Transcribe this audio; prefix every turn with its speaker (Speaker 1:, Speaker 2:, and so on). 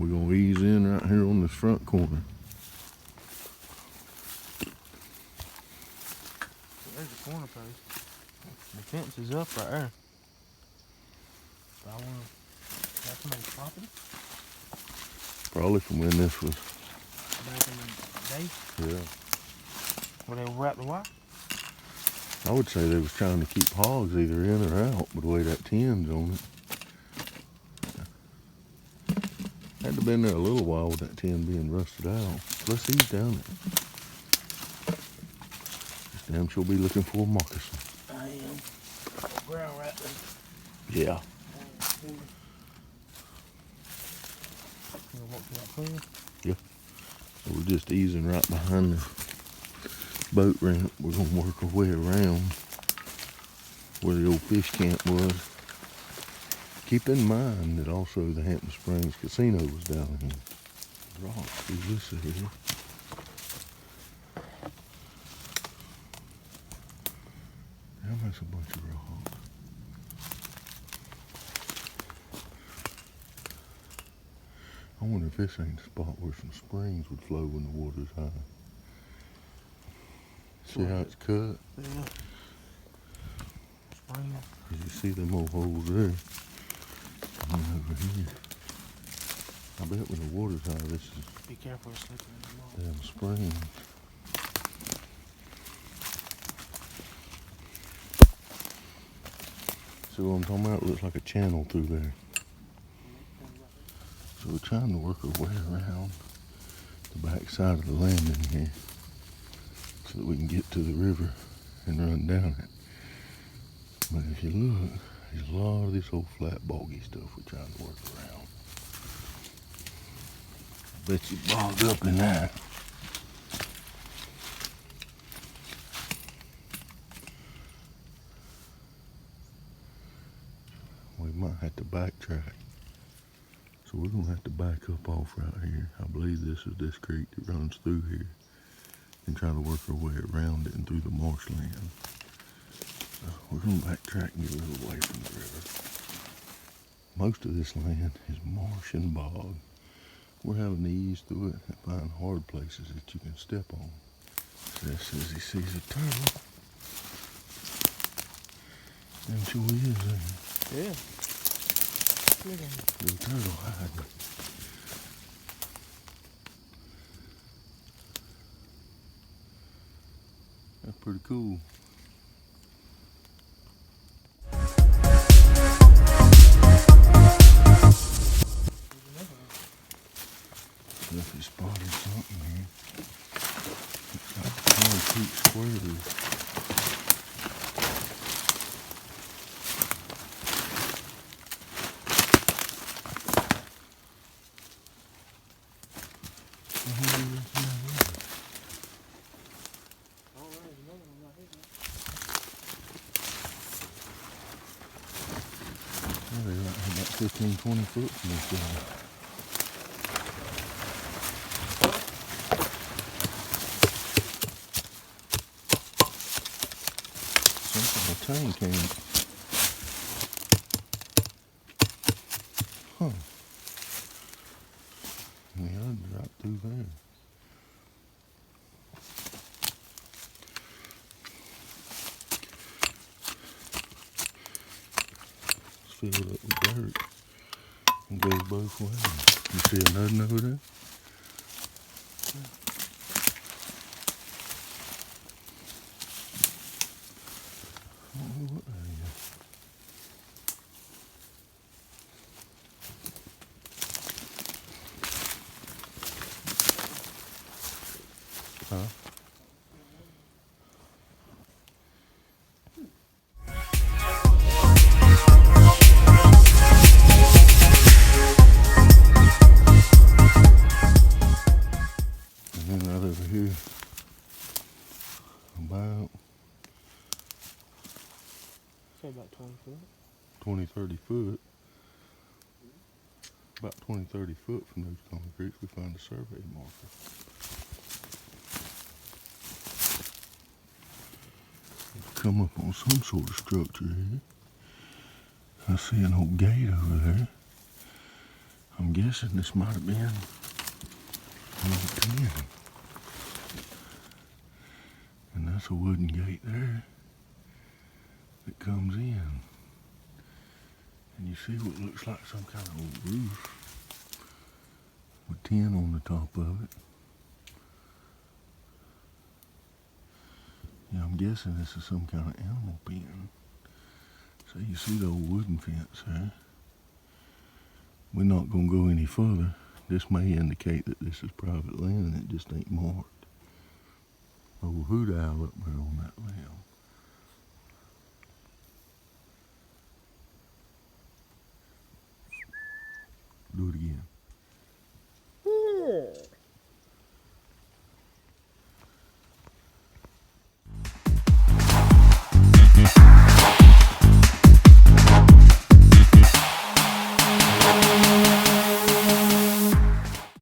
Speaker 1: We're gonna ease in right here on this front corner.
Speaker 2: There's the corner post. The fence is up right there. But I want to have somebody's property.
Speaker 1: Probably from when this was.
Speaker 2: Back in the day.
Speaker 1: Yeah.
Speaker 2: Where they wrapped the wire.
Speaker 1: I would say they was trying to keep hogs either in or out, but the way that tin's on it. Had to have been there a little while with that tin being rusted out. Let's ease down it. This damn sure be looking for a moccasin.
Speaker 2: I am. Ground rattling.
Speaker 1: Yeah.
Speaker 2: You gonna walk to that clear?
Speaker 1: Yeah. So we're just easing right behind the boat ramp. We're gonna work our way around where the old fish camp was. Keep in mind that also the Hampton Springs Casino was down here. Rocks through this area. Damn, that's a bunch of rocks. I wonder if this ain't the spot where some springs would flow when the water's high. See how it's cut?
Speaker 2: Yeah. Spring.
Speaker 1: You see them old holes there? And over here. I bet when the water's high, this is
Speaker 2: Be careful of slipping in the mud.
Speaker 1: damn spring. See what I'm talking about? It looks like a channel through there. So we're trying to work our way around the back side of the landing here so that we can get to the river and run down it. But if you look, there's a lot of this old flat boggy stuff we're trying to work around. I bet you bogged up in that. We might have to backtrack. So we're gonna have to back up off right here. I believe this is this creek that runs through here, and try to work our way around it and through the marshland. So we're gonna backtrack and get a little away from the river. Most of this land is marsh and bog. We're having to ease through it and find hard places that you can step on. Seth says he sees a turtle. Damn sure he is there.
Speaker 2: Yeah. Look at him.
Speaker 1: Little turtle hiding. That's pretty cool. If he spotted something here. Looks like concrete squares. They're like about 15, 20 foot from this guy. Some kind of tank can. Huh. And the other dropped through there. Filled up with dirt and goes both ways. You see another over there? I don't know what that is. Huh? Over here about
Speaker 2: Say about 20 foot.
Speaker 1: 20, 30 foot. About 20, 30 foot from those concretes, we find a survey marker. Come up on some sort of structure here. I see an old gate over there. I'm guessing this might have been number 10. And that's a wooden gate there that comes in. And you see what looks like some kind of old roof with 10 on the top of it. Yeah, I'm guessing this is some kind of animal pen. So you see the old wooden fence there. We're not going to go any further. This may indicate that this is private land and it just ain't marked. Old hoot owl up there on that limb.